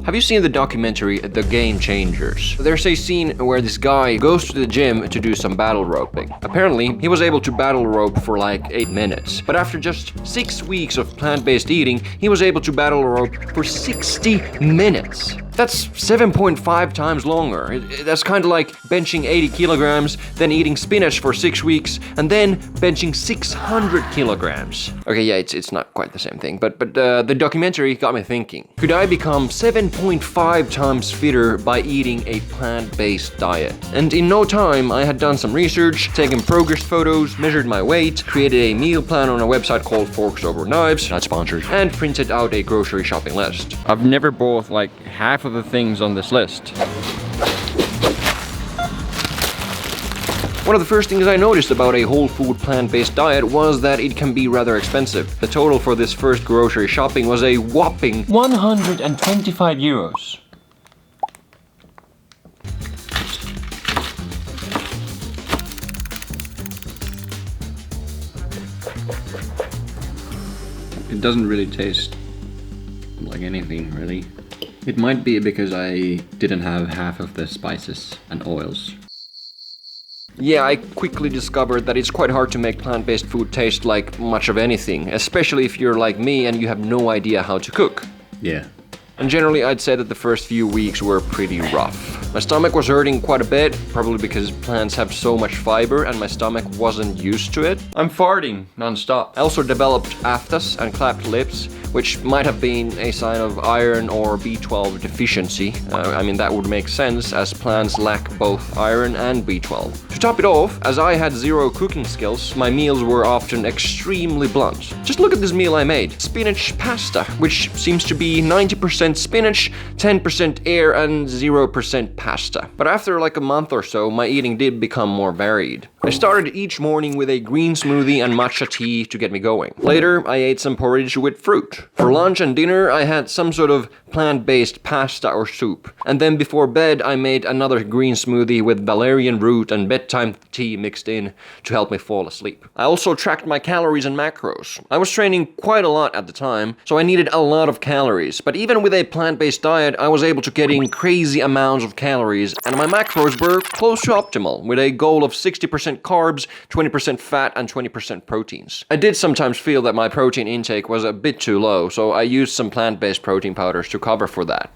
Have you seen the documentary The Game Changers? There's a scene where this guy goes to the gym to do some battle roping. Apparently, he was able to battle rope for like 8 minutes. But after just 6 weeks of plant-based eating, he was able to battle rope for 60 minutes. That's 7.5 times longer. That's kind of like benching 80 kilograms, then eating spinach for 6 weeks, and then benching 600 kilograms. Okay, yeah, it's not quite the same thing, but the documentary got me thinking. Could I become 7.5 times fitter by eating a plant-based diet? And in no time, I had done some research, taken progress photos, measured my weight, created a meal plan on a website called Forks Over Knives, not sponsored, and printed out a grocery shopping list. I've never bought like half of the things on this list. One of the first things I noticed about a whole food plant-based diet was that it can be rather expensive. The total for this first grocery shopping was a whopping 125 euros. It doesn't really taste like anything, really. It might be because I didn't have half of the spices and oils. Yeah, I quickly discovered that it's quite hard to make plant-based food taste like much of anything, especially if you're like me and you have no idea how to cook. Yeah. And generally I'd say that the first few weeks were pretty rough. My stomach was hurting quite a bit, probably because plants have so much fiber and my stomach wasn't used to it. I'm farting non-stop. I also developed aphthous and clapped lips, which might have been a sign of iron or B12 deficiency. I mean, that would make sense as plants lack both iron and B12. To top it off, as I had zero cooking skills, my meals were often extremely blunt. Just look at this meal I made. Spinach pasta, which seems to be 90% spinach, 10% air, and 0% pasta. But after like a month or so, my eating did become more varied. I started each morning with a green smoothie and matcha tea to get me going. Later, I ate some porridge with fruit. For lunch and dinner, I had some sort of plant-based pasta or soup. And then before bed, I made another green smoothie with valerian root and bedtime tea mixed in to help me fall asleep. I also tracked my calories and macros. I was training quite a lot at the time, so I needed a lot of calories. But even with a plant-based diet, I was able to get in crazy amounts of calories, and my macros were close to optimal, with a goal of 60% carbs, 20% fat, and 20% proteins. I did sometimes feel that my protein intake was a bit too low, so I used some plant-based protein powders to cover for that.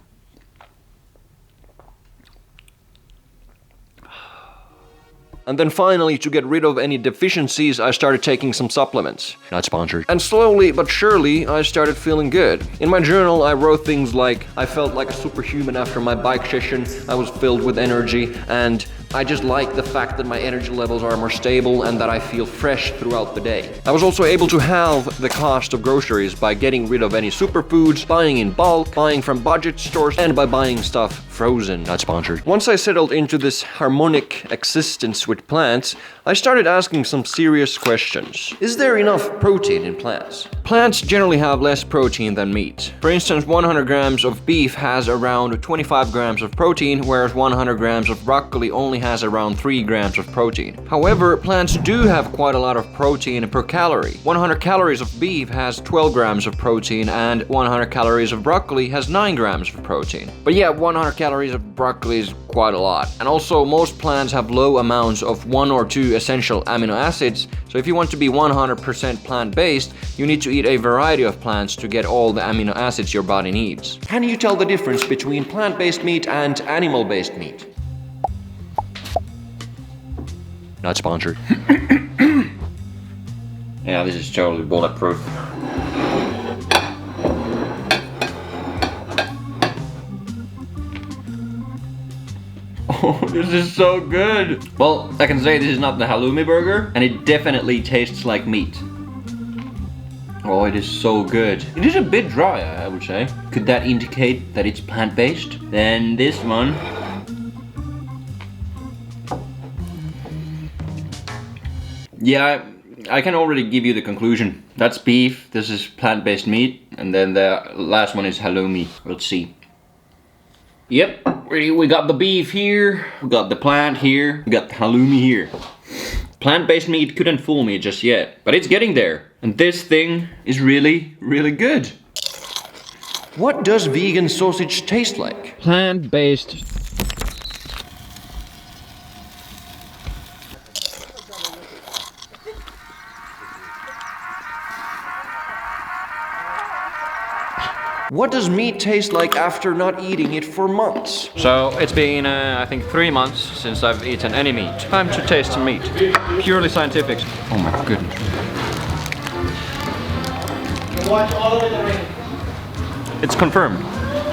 And then finally, to get rid of any deficiencies, I started taking some supplements. Not sponsored. And slowly but surely, I started feeling good. In my journal, I wrote things like, I felt like a superhuman after my bike session, I was filled with energy, and I just like the fact that my energy levels are more stable and that I feel fresh throughout the day. I was also able to halve the cost of groceries by getting rid of any superfoods, buying in bulk, buying from budget stores, and by buying stuff frozen. Not sponsored. Once I settled into this harmonic existence with plants, I started asking some serious questions. Is there enough protein in plants? Plants generally have less protein than meat. For instance, 100 grams of beef has around 25 grams of protein, whereas 100 grams of broccoli only has around 3 grams of protein. However, plants do have quite a lot of protein per calorie. 100 calories of beef has 12 grams of protein, and 100 calories of broccoli has 9 grams of protein. But yeah, 100 calories of broccoli is quite a lot. And also, most plants have low amounts of 1 or 2 essential amino acids, so if you want to be 100% plant-based, you need to eat a variety of plants to get all the amino acids your body needs. Can you tell the difference between plant-based meat and animal-based meat? Not sponsored. Yeah, this is totally bulletproof. Oh, this is so good! Well, I can say this is not the halloumi burger, and it definitely tastes like meat. Oh, it is so good. It is a bit dry, I would say. Could that indicate that it's plant-based? Then this one. Yeah, I can already give you the conclusion. That's beef, this is plant-based meat, and then the last one is halloumi. Let's see. Yep, we got the beef here, we got the plant here, we got the halloumi here. Plant-based meat couldn't fool me just yet, but it's getting there. And this thing is really, really good. What does vegan sausage taste like? Plant-based. What does meat taste like after not eating it for months? So it's been, I think, 3 months since I've eaten any meat. Time to taste some meat. Purely scientific. Oh my goodness. It's confirmed.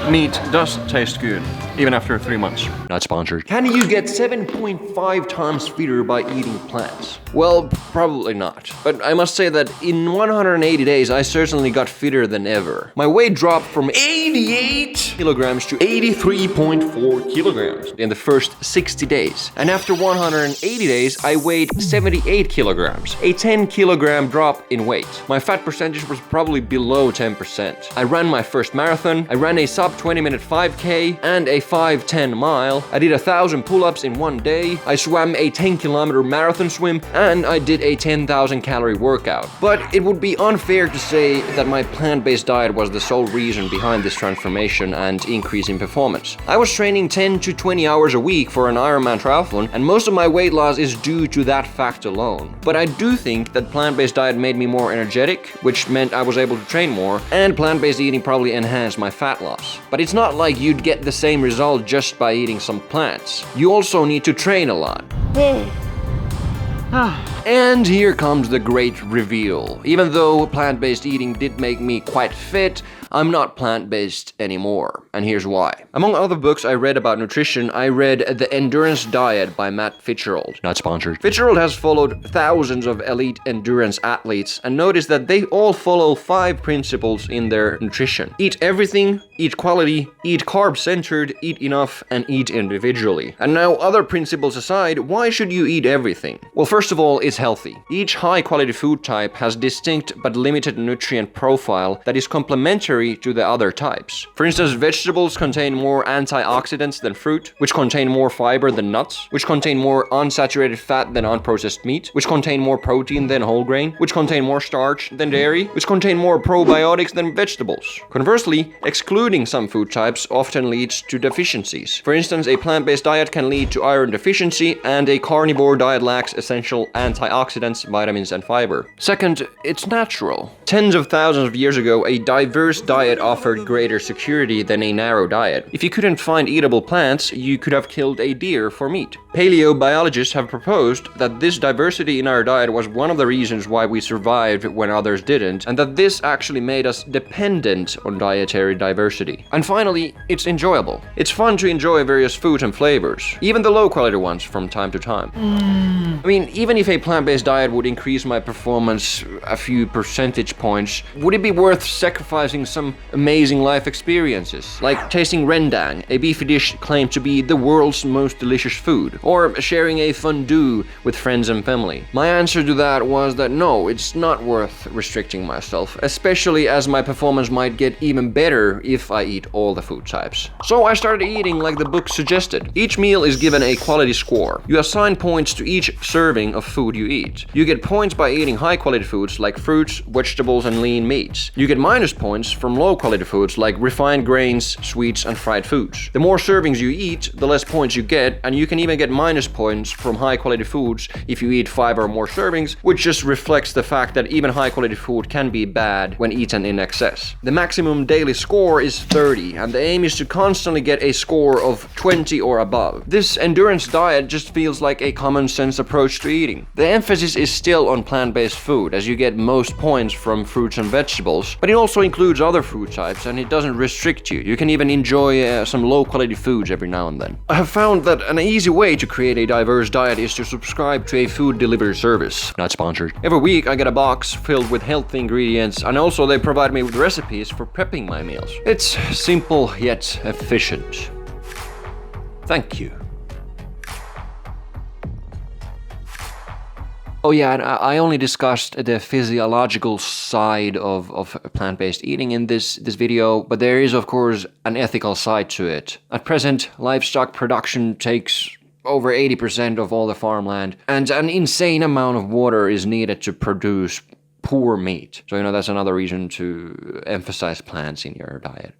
Meat does taste good, even after 3 months. Not sponsored. Can you get 7.5 times fitter by eating plants? Well, probably not. But I must say that in 180 days, I certainly got fitter than ever. My weight dropped from 88 kilograms to 83.4 kilograms in the first 60 days. And after 180 days, I weighed 78 kilograms, a 10 kilogram drop in weight. My fat percentage was probably below 10%. I ran my first marathon, I ran a sub 20-minute 5K and a 5:10 mile. I did 1,000 pull-ups in one day. I swam a 10-kilometer marathon swim and I did a 10,000 calorie workout. But it would be unfair to say that my plant-based diet was the sole reason behind this transformation and increase in performance. I was training 10 to 20 hours a week for an Ironman triathlon, and most of my weight loss is due to that fact alone. But I do think that plant-based diet made me more energetic, which meant I was able to train more, and plant-based eating probably enhanced my fat loss. But it's not like you'd get the same result just by eating some plants. You also need to train a lot. And here comes the great reveal. Even though plant-based eating did make me quite fit, I'm not plant-based anymore, and here's why. Among other books I read about nutrition, I read The Endurance Diet by Matt Fitzgerald. Not sponsored. Fitzgerald has followed thousands of elite endurance athletes and noticed that they all follow 5 principles in their nutrition. Eat everything, eat quality, eat carb-centered, eat enough, and eat individually. And now, other principles aside, why should you eat everything? Well, first of all, it's healthy. Each high-quality food type has distinct but limited nutrient profile that is complementary to the other types. For instance, vegetables contain more antioxidants than fruit, which contain more fiber than nuts, which contain more unsaturated fat than unprocessed meat, which contain more protein than whole grain, which contain more starch than dairy, which contain more probiotics than vegetables. Conversely, excluding some food types often leads to deficiencies. For instance, a plant-based diet can lead to iron deficiency, and a carnivore diet lacks essential antioxidants, vitamins, and fiber. Second, it's natural. Tens of thousands of years ago, a diverse diet offered greater security than a narrow diet. If you couldn't find eatable plants, you could have killed a deer for meat. Paleobiologists have proposed that this diversity in our diet was one of the reasons why we survived when others didn't, and that this actually made us dependent on dietary diversity. And finally, it's enjoyable. It's fun to enjoy various foods and flavors, even the low-quality ones from time to time. I mean, even if a plant-based diet would increase my performance a few percentage points, would it be worth sacrificing some amazing life experiences, like tasting rendang, a beefy dish claimed to be the world's most delicious food, or sharing a fondue with friends and family? My answer to that was that no, it's not worth restricting myself, especially as my performance might get even better if I eat all the food types. So I started eating like the book suggested. Each meal is given a quality score. You assign points to each serving of food you eat. You get points by eating high-quality foods like fruits, vegetables, and lean meats. You get minus points from low-quality foods like refined grains, sweets, and fried foods. The more servings you eat, the less points you get, and you can even get minus points from high-quality foods if you eat 5 or more servings, which just reflects the fact that even high-quality food can be bad when eaten in excess. The maximum daily score is 30, and the aim is to constantly get a score of 20 or above. This endurance diet just feels like a common-sense approach to eating. The emphasis is still on plant-based food, as you get most points from fruits and vegetables, but it also includes other food types, and it doesn't restrict you. You can even enjoy some low-quality foods every now and then. I have found that an easy way to create a diverse diet is to subscribe to a food delivery service. Not sponsored. Every week I get a box filled with healthy ingredients, and also they provide me with recipes for prepping my meals. It's simple yet efficient. Thank you. Oh yeah, and I only discussed the physiological side of plant-based eating in this video, but there is of course an ethical side to it. At present, livestock production takes over 80% of all the farmland, and an insane amount of water is needed to produce poor meat. So, that's another reason to emphasize plants in your diet.